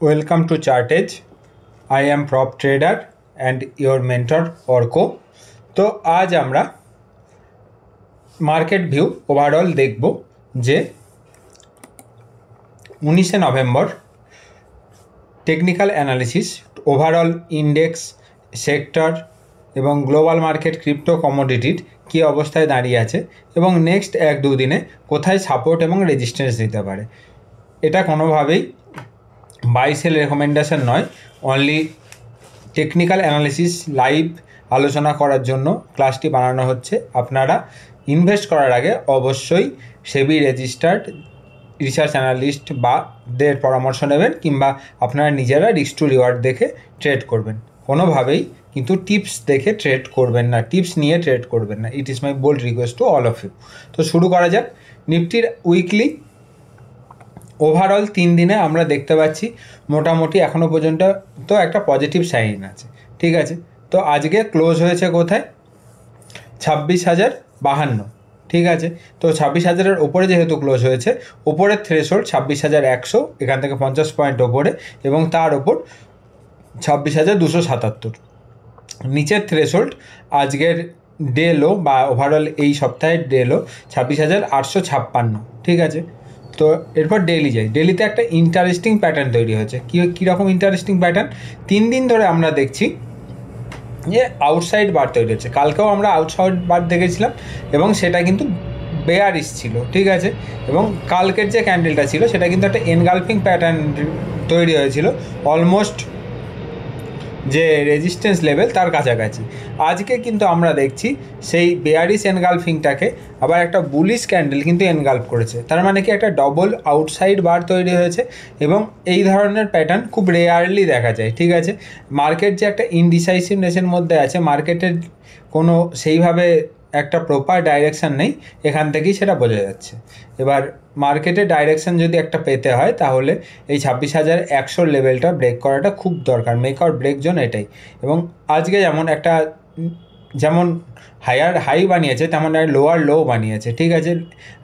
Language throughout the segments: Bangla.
Welcome to Chartage. I am prop trader and your mentor Orko. তো আজ আমরা মার্কেট ভিউ ওভারঅল দেখব যে 19 November technical analysis overall index sector এবং গ্লোবাল মার্কেট ক্রিপ্টো কমোডিটির কী অবস্থায় দাঁড়িয়ে আছে এবং নেক্সট 1-2 দিনে কোথায় সাপোর্ট এবং রেজিস্ট্যান্স দিতে পারে। এটা কোনোভাবেই বাই সেল রেকমেন্ডেশন নয়, অনলি টেকনিক্যাল অ্যানালিসিস লাইভ আলোচনা করার জন্য ক্লাসটি বানানো হচ্ছে। আপনারা ইনভেস্ট করার আগে অবশ্যই সেবি রেজিস্টার্ড রিসার্চ অ্যানালিস্ট বা দের পরামর্শ নেবেন, কিংবা আপনারা নিজেরা রিস্ক টু রিওয়ার্ড দেখে ট্রেড করবেন। কোনোভাবেই কিন্তু টিপস দেখে ট্রেড করবেন না, টিপস নিয়ে ট্রেড করবেন না। It is my bold request to all of you. তো শুরু করা যাক। নিফটির উইকলি ওভারঅল 3 দিনে আমরা দেখতে পাচ্ছি মোটামুটি এখনও পর্যন্ত তো একটা পজিটিভ সাইন আছে, ঠিক আছে। তো আজকে ক্লোজ হয়েছে কোথায়? 26,052, ঠিক আছে। তো 26,000-এর ওপরে যেহেতু ক্লোজ হয়েছে, ওপরের থ্রেশহোল্ড 26,100, এখান থেকে 50 পয়েন্ট ওপরে, এবং তার ওপর 26,277। নিচের থ্রেশহোল্ড আজকের ডে লো বা ওভারঅল এই সপ্তাহের ডে লো 26,856, ঠিক আছে। তো এরপর ডেলি যাই। ডেলিতে একটা ইন্টারেস্টিং প্যাটার্ন তৈরি হয়েছে। কীরকম ইন্টারেস্টিং প্যাটার্ন? 3 দিন ধরে আমরা দেখছি যে আউটসাইড বার তৈরি হচ্ছে। কালকেও আমরা আউটসাইড বার দেখেছিলাম এবং সেটা কিন্তু বেয়ারিশ ছিল, ঠিক আছে। এবং কালকের যে ক্যান্ডেলটা ছিল সেটা কিন্তু একটা এনগালফিং প্যাটার্ন তৈরি হয়েছিল, অলমোস্ট যে রেজিস্ট্যান্স লেভেল তার কাছাকাছি। আজকে কিন্তু আমরা দেখছি সেই বেয়ারিশ এনগালফিংটাকে আবার একটা বুলিশ ক্যান্ডেল কিন্তু এনগালফ করেছে। তার মানে কি একটা ডবল আউটসাইড বার তৈরি হয়েছে, এবং এই ধরনের প্যাটার্ন খুব রেয়ারলি দেখা যায়, ঠিক আছে। মার্কেট যে একটা ইনডিসাইসিভনেসের মধ্যে আছে, মার্কেটের কোনো সেইভাবে একটা প্রপার ডাইরেকশান নেই, এখান থেকেই সেটা বোঝা যাচ্ছে। এবার মার্কেটের ডাইরেকশান যদি একটা পেতে হয় তাহলে এই 26,100 লেভেলটা ব্রেক করাটা খুব দরকার। মেক অর ব্রেক জোন এটাই। এবং আজকে যেমন হায়ার হাই বানিয়েছে তেমন একটা লোয়ার লো বানিয়েছে, ঠিক আছে।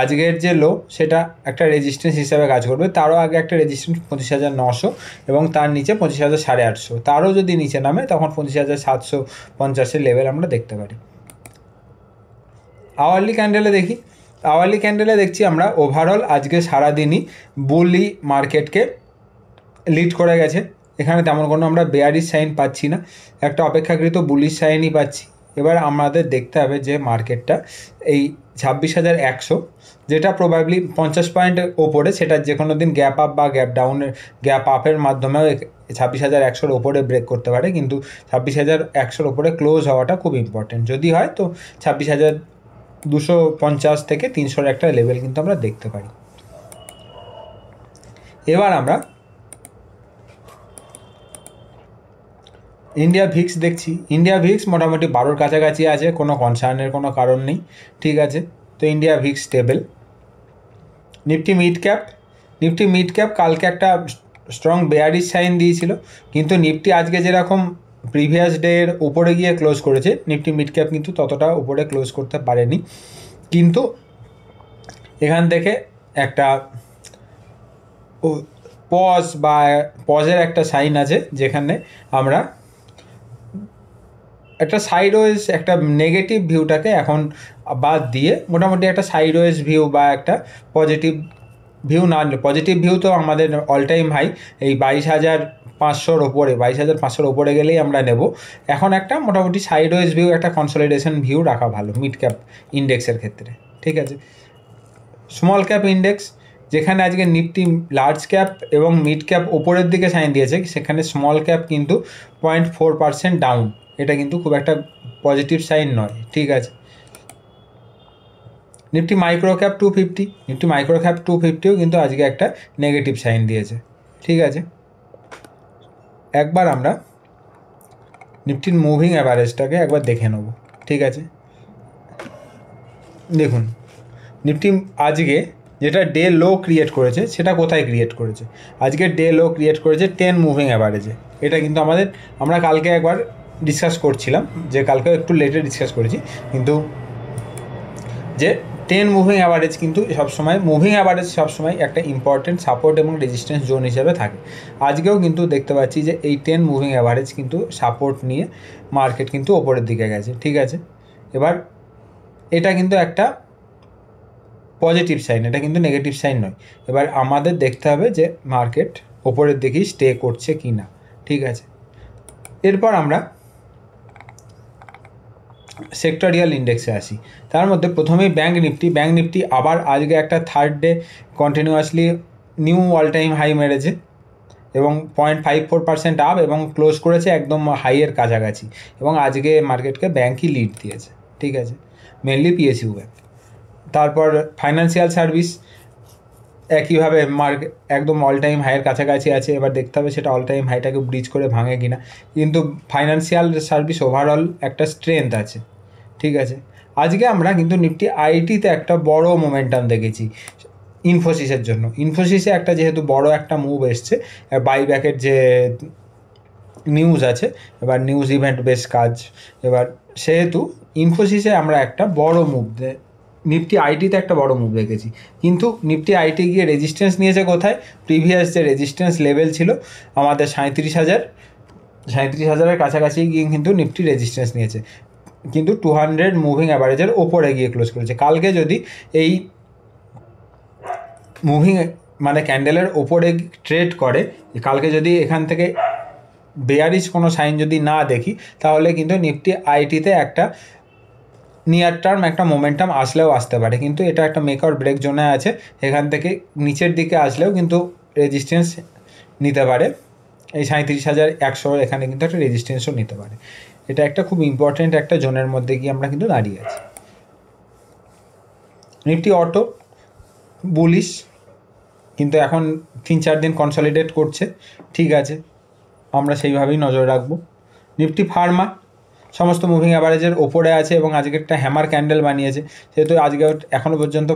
আজকের যে লো সেটা একটা রেজিস্ট্যান্স হিসাবে কাজ করবে। তারও আগে একটা রেজিস্ট্যান্স 25,900 এবং তার নিচে 25,850। তারও যদি নিচে নামে তখন 25,750 লেভেল আমরা দেখতে পারি। আওয়ারলি ক্যান্ডেলে দেখি। আওয়ারলি ক্যান্ডেলে দেখছি আমরা ওভারঅল আজকে সারাদিনই বুলি মার্কেটকে লিড করে গেছে। এখানে তেমন কোনো আমরা বেয়ারিশ সাইন পাচ্ছি না, একটা অপেক্ষাকৃত বুলিশ সাইনই পাচ্ছি। এবার আমাদের দেখতে হবে যে মার্কেটটা এই 26,100, যেটা প্রবাবলি 50 পয়েন্টের ওপরে, সেটা যে কোনো দিন গ্যাপ আপ বা গ্যাপ আপের মাধ্যমেও 26,100-র ওপরে ব্রেক করতে পারে, কিন্তু 26,100-র ওপরে ক্লোজ হওয়াটা খুব ইম্পর্টেন্ট। যদি হয় তো 26,250 থেকে 300-র একটা লেভেল কিন্তু আমরা দেখতে পারি। এবার আমরা ইন্ডিয়া ভিক্স দেখছি। ইন্ডিয়া ভিক্স মোটামুটি 12-র কাছাকাছি আছে, কোনো কনসার্নের কোনো কারণ নেই, ঠিক আছে। তো India Vicks stable. Nifty mid cap কালকে একটা স্ট্রং বেয়ারিশ সাইন দিয়েছিল, কিন্তু নিফটি আজকে যেরকম প্রিভিয়াস ডের উপরে গিয়ে ক্লোজ করেছে, নিফটি মিড ক্যাপ কিন্তু ততটা উপরে ক্লোজ করতে পারেনি। কিন্তু এখান থেকে একটা পজের একটা সাইন আছে, যেখানে আমরা একটা সাইডওয়েজ একটা নেগেটিভ ভিউটাকে এখন বাদ দিয়ে মোটামুটি একটা সাইডওয়েজ ভিউ বা একটা পজিটিভ ভিউ পজিটিভ ভিউ তো আমাদের অল টাইম হাই এই 22,500-র ওপরে, 22,500-র ওপরে গেলেই আমরা নেব। এখন একটা মোটামুটি সাইডওয়েজ ভিউ, একটা কনসলিডেশন ভিউ রাখা ভালো মিড ক্যাপ ইন্ডেক্সের ক্ষেত্রে, ঠিক আছে। স্মল ক্যাপ ইন্ডেক্স, যেখানে আজকে নিফটি লার্জ ক্যাপ এবং মিড ক্যাপ ওপরের দিকে সাইন দিয়েছে, সেখানে স্মল ক্যাপ কিন্তু 0.4% ডাউন। এটা কিন্তু খুব একটা পজিটিভ সাইন নয়, ঠিক আছে। নিফটি মাইক্রো ক্যাপ 250ও কিন্তু আজকে একটা নেগেটিভ সাইন দিয়েছে, ঠিক আছে। একবার আমরা নিফটির মুভিং অ্যাভারেজটাকে একবার দেখে নেব, ঠিক আছে। দেখুন নিফটি আজকে যেটা ডে লো ক্রিয়েট করেছে সেটা কোথায় ক্রিয়েট করেছে? আজকে ডে লো ক্রিয়েট করেছে 10 মুভিং অ্যাভারেজে। এটা কিন্তু আমরা কালকে একবার ডিসকাস করছিলাম, যে কালকে একটু লেটে ডিসকাস করেছি, কিন্তু যে 10 মুভিং অ্যাভারেজ কিন্তু সবসময় সবসময় একটা ইম্পর্টেন্ট সাপোর্ট এবং রেজিস্ট্যান্স জোন হিসেবে থাকে। আজকেও কিন্তু দেখতে পাচ্ছি যে এই 10 মুভিং অ্যাভারেজ কিন্তু সাপোর্ট নিয়ে মার্কেট কিন্তু ওপরের দিকে গেছে, ঠিক আছে। এবার এটা কিন্তু একটা পজিটিভ সাইন, এটা কিন্তু নেগেটিভ সাইন নয়। এবার আমাদের দেখতে হবে যে মার্কেট ওপরের দিকেই স্টে করছে কি না, ঠিক আছে। এরপর আমরা সেক্টরিয়াল ইন্ডেক্সে আসি। তার মধ্যে প্রথমেই ব্যাঙ্ক নিফটি আবার আজকে একটা third day continuously new all time high মেরেছে এবং 0.54% আপ এবং ক্লোজ করেছে একদম হাইয়ের কাছাকাছি। এবং আজকে মার্কেটকে ব্যাঙ্কই লিড দিয়েছে, ঠিক আছে, মেনলি পিএসইউ ব্যাঙ্ক। তারপর ফাইন্যান্সিয়াল সার্ভিস একইভাবে একদম অল টাইম হাইয়ের কাছাকাছি আছে। এবার দেখতে হবে সেটা অল টাইম হাইটাকে ব্রিজ করে ভাঙে কিনা, কিন্তু ফাইন্যান্সিয়াল সার্ভিস ওভারঅল একটা স্ট্রেংথ আছে, ঠিক আছে। আজকে আমরা কিন্তু নিফটি আইটিতে একটা বড় মোমেন্টাম দেখেছি ইনফোসিসের জন্য। ইনফোসিসে একটা যেহেতু বড় একটা মুভ এসছে, বাইব্যাকের যে নিউজ আছে, এবার নিউজ ইভেন্ট বেস কাজ, এবার সেহেতু ইনফোসিসে আমরা একটা বড় মুভ, নিফটি আইটিতে একটা বড় মুভ দেখেছি। কিন্তু নিফটি আইটি গিয়ে রেজিস্ট্যান্স নিয়েছে কোথায়? প্রিভিয়াস যে রেজিস্ট্যান্স লেভেল ছিল আমাদের 37,000-37,000-এর কাছাকাছি গিয়ে কিন্তু নিফটি রেজিস্ট্যান্স নিয়েছে, কিন্তু 200 মুভিং অ্যাভারেজের ওপরে গিয়ে ক্লোজ করেছে। কালকে যদি এই মুভিং মানে ক্যান্ডেলের ওপরে ট্রেড করে, কালকে যদি এখান থেকে বেয়ারিশ কোনো সাইন যদি না দেখি, তাহলে কিন্তু নিফটি আইটিতে একটা নিয়ার টার্ম একটা মোমেন্টাম আসলেও আসতে পারে, কিন্তু এটা একটা মেক অর ব্রেক জোনে আছে। এখান থেকে নিচের দিকে আসলেও কিন্তু রেজিস্ট্যান্স নিতে পারে, এই 37,100 এখানে কিন্তু একটা রেজিস্ট্যান্সও নিতে পারে। এটা একটা খুব ইম্পর্টেন্ট একটা জোনের মধ্যে গিয়ে আমরা কিন্তু দাঁড়িয়ে আছি। নিফটি অটো বুলিশ, কিন্তু এখন 3-4 দিন কনসলিডেট করছে, ঠিক আছে, আমরা সেইভাবেই নজর রাখবো। নিফটি ফার্মা সমস্ত মুভিং অ্যাভারেজের ওপরে আছে এবং আজকে একটা হ্যামার ক্যান্ডেল বানিয়েছে, সেহেতু আজকে এখনও পর্যন্ত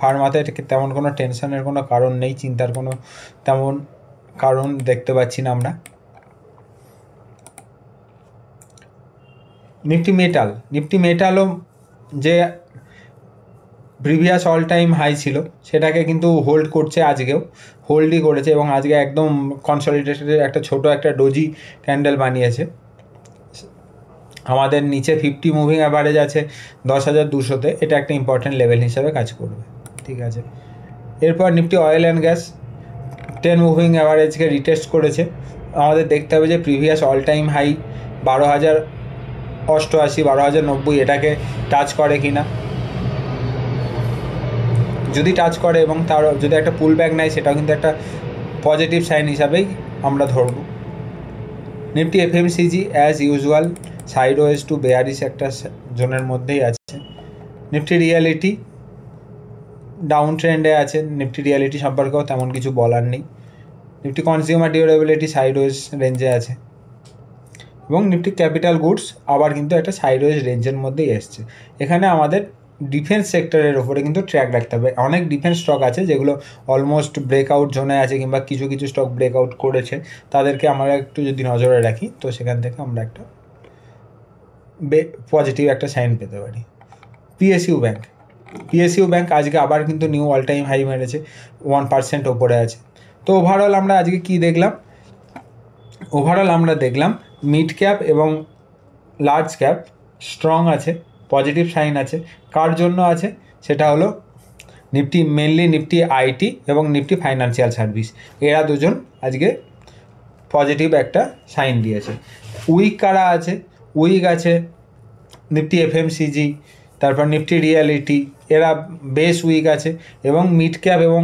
ফার্মাতে তেমন কোনো টেনশনের কোনো কারণ নেই, চিন্তার কোনো তেমন কারণ দেখতে পাচ্ছি না আমরা। নিফটি মেটালও যে প্রিভিয়াস অল টাইম হাই ছিল সেটাকে কিন্তু হোল্ড করছে, আজকেও হোল্ডই করেছে এবং আজকে একদম কনসলিডেটেড একটা ছোট একটা ডোজি ক্যান্ডেল বানিয়েছে। আমাদের নিচে 50 মুভিং অ্যাভারেজ আছে 10,200-তে, এটা একটা ইম্পর্টেন্ট লেভেল হিসাবে কাজ করবে, ঠিক আছে। এরপর Nifty oil and gas 10 moving অ্যাভারেজকে রিটেস্ট করেছে। আমাদের দেখতে হবে যে প্রিভিয়াস অল টাইম হাই 12,088, 12,090 এটাকে টাচ করে কিনা। যদি টাচ করে এবং তার যদি একটা পুল ব্যাক নেয়, সেটাও কিন্তু একটা পজিটিভ সাইন হিসাবেই আমরা ধরব। Nifty FMCG as usual sideways to bearish একটা জোনের মধ্যেই আছে। নিফটি রিয়ালিটি ডাউন ট্রেন্ডে আছে, নিফটি রিয়ালিটি সম্পর্কেও তেমন কিছু বলার নেই। নিফটি কনজিউমার ডিউরেবিলিটি সাইডওয়েজ রেঞ্জে আছে এবং নিফটি ক্যাপিটাল গুডস আবার কিন্তু একটা সাইডওয়েজ রেঞ্জের মধ্যেই এসছে। এখানে আমাদের ডিফেন্স সেক্টরের ওপরে কিন্তু ট্র্যাক রাখতে হবে। অনেক ডিফেন্স স্টক আছে যেগুলো অলমোস্ট ব্রেকআউট জোনে আছে কিংবা কিছু কিছু স্টক ব্রেকআউট করেছে, তাদেরকে আমরা একটু যদি নজরে রাখি তো সেখান থেকে আমরা একটা পজিটিভ একটা সাইন পেতে পারি। পিএসইউ ব্যাঙ্ক আজকে আবার কিন্তু নিউ অল টাইম হাই মেরেছে, 1% ওপরে আছে। তো ওভারঅল আমরা আজকে কি দেখলাম? ওভারঅল আমরা দেখলাম মিড ক্যাপ এবং লার্জ ক্যাপ স্ট্রং আছে, পজিটিভ সাইন আছে। কার জন্য আছে? সেটা হলো মেনলি নিফটি আইটি এবং নিফটি ফাইন্যান্সিয়াল সার্ভিস, এরা দুজন আজকে পজিটিভ একটা সাইন দিয়েছে। উইক কারা আছে? উইক আছে নিফটি এফএমসিজি, তারপর নিফটি রিয়ালিটি, এরা বেশ উইক আছে এবং মিড ক্যাপ এবং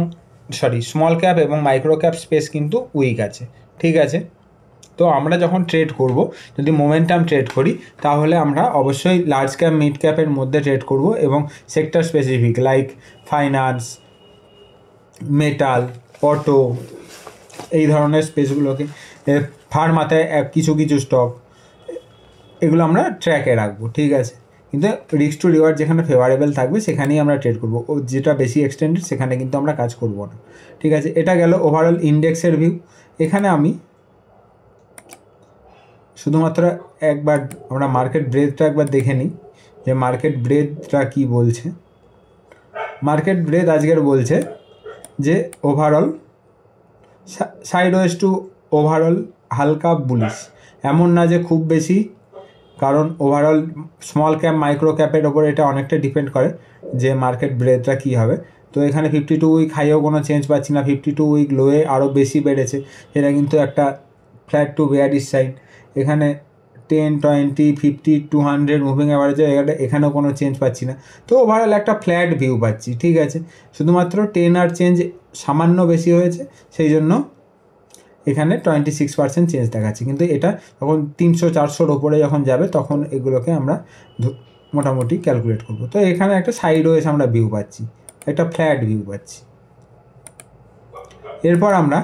স্মল ক্যাপ এবং মাইক্রো ক্যাপ স্পেস কিন্তু উইক আছে, ঠিক আছে। তো আমরা যখন ট্রেড করব, যদি মোমেন্টাম ট্রেড করি, তাহলে আমরা অবশ্যই লার্জ ক্যাপ মিড ক্যাপের মধ্যে ট্রেড করব এবং sector specific like finance, metal, auto, এই ধরনের স্পেসগুলোকে, ফার্মাতে কিছু কিছু স্টক, এগুলো আমরা ট্র্যাকে রাখবো, ঠিক আছে। কিন্তু রিস্ক টু রিওয়ার্ড যেখানে ফেভারেবল থাকবে সেখানেই আমরা ট্রেড করবো, ও যেটা বেশি এক্সটেন্ডেড সেখানে কিন্তু আমরা কাজ করব না, ঠিক আছে। এটা গেল ওভারঅল ইন্ডেক্সের ভিউ। এখানে আমি শুধুমাত্র একবার আমরা মার্কেট ব্রেথটা একবার দেখে নিই যে মার্কেট ব্রেথটা কী বলছে। মার্কেট ব্রেথ আজকের বলছে যে ওভারঅল সাইডওয়েজ টু ওভারঅল হালকা বুলিশ, এমন না যে খুব বেশি, কারণ ওভারঅল স্মল ক্যাপ মাইক্রো ক্যাপের ওপর এটা অনেকটা ডিপেন্ড করে যে মার্কেট ব্রেথটা কী হবে। তো এখানে 52 উইক হাইয়েও কোনো চেঞ্জ পাচ্ছি না, 52 উইক লোয়ে আরও বেশি বেড়েছে, এটা কিন্তু একটা ফ্ল্যাট টু বেয়ারিশ সাইন। এখানে 10, 20, 50, 200 মুভিং অ্যাভারেজে এখানেও কোনো চেঞ্জ পাচ্ছি না। তো ওভারঅল একটা ফ্ল্যাট ভিউ পাচ্ছি, ঠিক আছে। শুধুমাত্র 10 আর চেঞ্জ সামান্য বেশি হয়েছে, সেই জন্য এখানে 26% চেঞ্জ দেখাচ্ছে। কিন্তু এটা যখন 300-400-র ওপরে যখন যাবে তখন এগুলোকে আমরা মোটামুটি ক্যালকুলেট করব। তো এখানে একটা সাইডওয়েজ আমরা ভিউ পাচ্ছি, একটা ফ্ল্যাট ভিউ পাচ্ছি। এরপর আমরা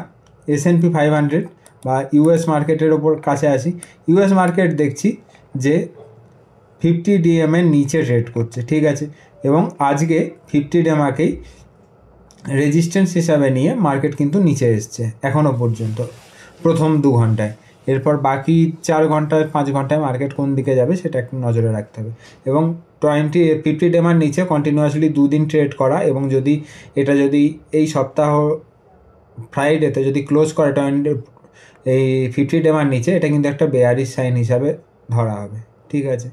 S&P 500 বা ইউএস মার্কেটের ওপর কাছে আসি। ইউএস মার্কেট দেখছি যে 50 DM এর নিচে ট্রেড করছে, ঠিক আছে। এবং আজকে 50 DMকেই রেজিস্ট্যান্স হিসাবে নিয়ে মার্কেট কিন্তু নিচে এসছে এখনও পর্যন্ত প্রথম 2 ঘন্টায়। এরপর বাকি 4 ঘন্টায় 5 ঘন্টায় মার্কেট কোন দিকে যাবে সেটা একটু নজরে রাখতে হবে। এবং 50 DMর নিচে কন্টিনিউয়াসলি 2 দিন ট্রেড করা, এবং যদি এটা যদি এই সপ্তাহ ফ্রাইডেতে যদি ক্লোজ করে এই 50 DMর নিচে, এটা কিন্তু একটা বেয়ারিশ সাইন হিসাবে ধরা হবে, ঠিক আছে।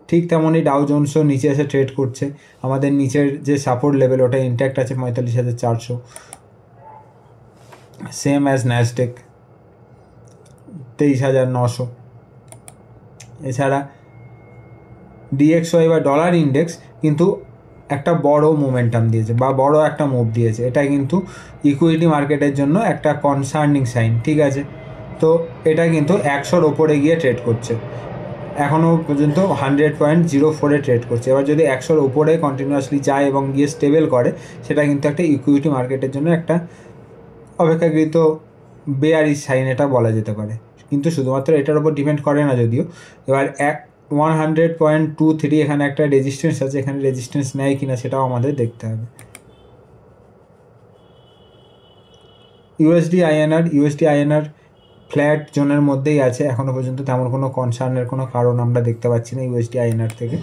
ঠিক তেমনই ডাউ জোন্সও নিচে এসে ট্রেড করছে। আমাদের নিচের যে সাপোর্ট লেভেল ওটা ইনট্যাক্ট আছে 45,400, সেম অ্যাজ ন্যাসডেক 23,900। এছাড়া DXY বা ডলার ইন্ডেক্স কিন্তু একটা বড় মোমেন্টাম দিয়েছে বা বড় একটা মুভ দিয়েছে, এটা কিন্তু ইকুইটি মার্কেটের জন্য একটা কনসার্নিং সাইন, ঠিক আছে। তো এটা কিন্তু 100-র ওপরে গিয়ে ট্রেড করছে, এখনও পর্যন্ত 100.04-এ ট্রেড করছে। এবার যদি 100-র ওপরে কন্টিনিউয়াসলি যায় এবং গিয়ে স্টেবল করে, সেটা কিন্তু একটা ইকুইটি মার্কেটের জন্য একটা অপেক্ষাকৃত বেয়ারিশ সাইন এটা বলা যেতে পারে। কিন্তু শুধুমাত্র এটার উপর ডিপেন্ড করে না যদিও। এবার 100.23 এখানে একটা রেজিস্ট্যান্স আছে, এখানে রেজিস্ট্যান্স নেয় কিনা সেটাও আমাদের দেখতে হবে। ইউএসডি আইএনআর ফ্ল্যাট জোনের মধ্যেই আছে এখনও পর্যন্ত, তেমন কোনো কনসার্নের কোনো কারণ আমরা দেখতে পাচ্ছি না ইউএসডি আইএনআর থেকে।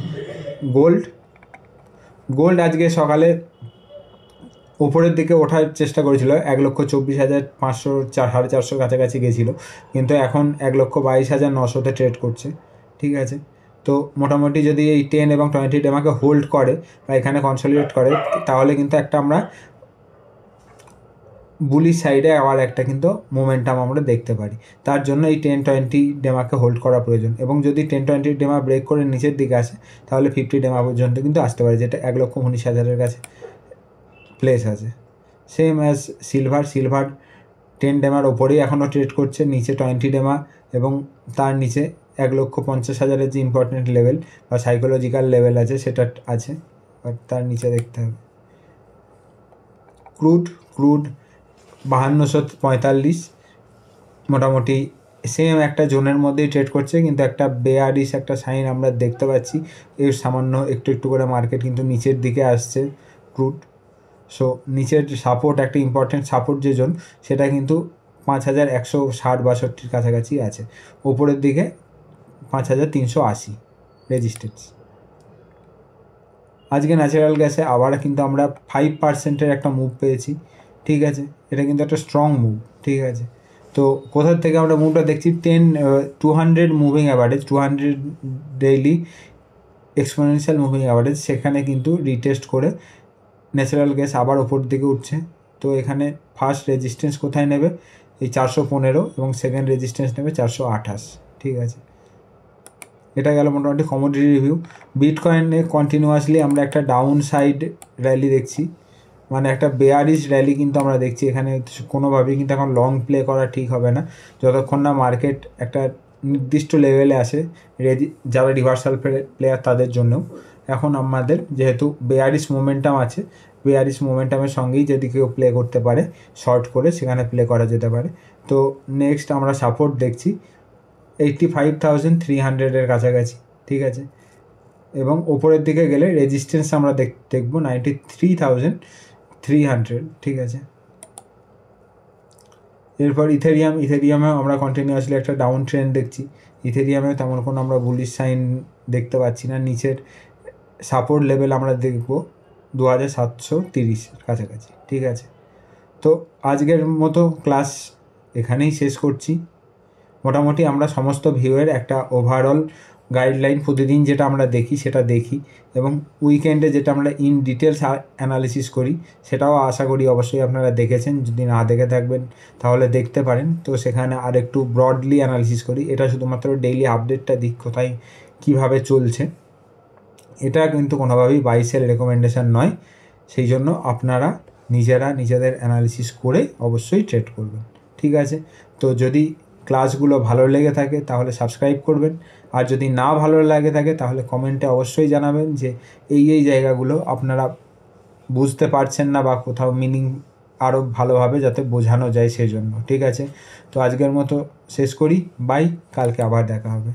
গোল্ড আজকে সকালে উপরের দিকে ওঠার চেষ্টা করেছিল, 1,24,500 450 কাছাকাছি গেছিলো, কিন্তু এখন 1,22,900-তে ট্রেড করছে, ঠিক আছে। তো মোটামুটি যদি এই 10 এবং 20 DMকে হোল্ড করে বা এখানে কনসলিডেট করে, তাহলে কিন্তু একটা আমরা বুলিশ সাইডে আবার একটা কিন্তু মোমেন্টাম আমরা দেখতে পারি। তার জন্য এই 10-20 DMকে হোল্ড করা প্রয়োজন, এবং যদি 10-20 DMA ব্রেক করে নিচের দিকে আসে তাহলে 50 DMA পর্যন্ত কিন্তু আসতে পারে, যেটা 1,19,000-এর কাছে প্লেস আছে। সেম অ্যাজ সিলভার 10 DMAর ওপরেই এখনও ট্রেড করছে, নিচে 20 DMA এবং তার নিচে 1,50,000-এর যে ইম্পর্টেন্ট লেভেল বা সাইকোলজিক্যাল লেভেল আছে সেটা আছে, বাট তার নিচে দেখতে হবে। ক্রুড 5245 মোটামুটি সেম একটা জোনের মধ্যেই ট্রেড করছে, কিন্তু একটা বেয়ারিশ একটা সাইন আমরা দেখতে পাচ্ছি। এর সামান্য একটু করে মার্কেট কিন্তু নিচের দিকে আসছে ক্রুড। সো নিচের সাপোর্ট, একটা ইম্পর্টেন্ট সাপোর্ট যে জোন, সেটা কিন্তু 5,160-62-র কাছাকাছি আছে। ওপরের দিকে 5,380 রেজিস্ট্যান্স। আজকে ন্যাচারাল গ্যাসে আবার কিন্তু আমরা 5%-এর একটা মুভ পেয়েছি, ঠিক আছে। এটা কিন্তু একটা স্ট্রং মুভ, ঠিক আছে। তো কোথার থেকে আমরা মুভটা দেখছি, 200 moving average, 200 daily exponential moving average, সেখানে কিন্তু রিটেস্ট করে ন্যাচারাল গ্যাস আবার ওপর দিকে উঠছে। তো এখানে ফার্স্ট রেজিস্ট্যান্স কোথায় নেবে, এই 415, এবং সেকেন্ড রেজিস্ট্যান্স নেবে 428, ঠিক আছে। এটা গেল মোটামুটি কমোডিটি রিভিউ। বিটকয়েনে কন্টিনিউয়াসলি আমরা একটা ডাউন সাইড র্যালি দেখছি, মানে একটা বেয়ারিশ র্যালি কিন্তু আমরা দেখছি। এখানে কোনোভাবেই কিন্তু এখন লং প্লে করা ঠিক হবে না যতক্ষণ না মার্কেট একটা নির্দিষ্ট লেভেলে আসে। যারা রিভার্সাল প্লেয়ার তাদের জন্যও এখন আমাদের যেহেতু বেয়ারিশ মোমেন্টাম আছে, বেয়ারিশ মোমেন্টামের সঙ্গেই যদি কেউ প্লে করতে পারে শর্ট করে, সেখানে প্লে করা যেতে পারে। তো নেক্সট আমরা সাপোর্ট দেখছি 85,300-এর কাছাকাছি, ঠিক আছে। এবং ওপরের দিকে গেলে রেজিস্ট্যান্স আমরা দেখব 93,300, ঠিক আছে। এরপর ইথেরিয়ামেও আমরা কন্টিনিউয়াসলি একটা ডাউন ট্রেন্ড দেখছি। ইথেরিয়ামেও তেমন কোনো আমরা বুলিশ সাইন দেখতে পাচ্ছি না। নিচের সাপোর্ট লেভেল আমরা দেখব 2730 কাছাকাছি। ঠিক আছে, তো আজকের মতো ক্লাস এখানেই শেষ করছি। মোটামুটি আমরা সমস্ত ভিউয়ের একটা ওভারঅল গাইডলাইন প্রতিদিন যেটা আমরা দেখি সেটা দেখি, এবং উইকেন্ডে যেটা আমরা ইন ডিটেলস অ্যানালিসিস করি সেটাও আশা করি অবশ্যই আপনারা দেখেছেন। যদি না দেখে থাকবেন তাহলে দেখতে পারেন। তো সেখানে আর একটু ব্রডলি অ্যানালিসিস করি। এটা শুধুমাত্র ডেইলি আপডেটটা দিক কোথায় কীভাবে চলছে, এটা কিন্তু কোনোভাবেই বাইসের রেকমেন্ডেশন নয়। সেই জন্য আপনারা নিজেরা নিজেদের অ্যানালিসিস করে অবশ্যই ট্রেড করবেন। ঠিক আছে, তো যদি ক্লাসগুলো ভালো লেগে থাকে তাহলে সাবস্ক্রাইব করবেন, আর যদি না ভালো লাগে থাকে তাহলে কমেন্টে অবশ্যই জানাবেন যে এই জায়গাগুলো আপনারা বুঝতে পারছেন না বা কোথাও মিনিং আরও ভালোভাবে যাতে বোঝানো যায় সেই জন্য। ঠিক আছে, তো আজকের মতো শেষ করি, বাই, কালকে আবার দেখা হবে।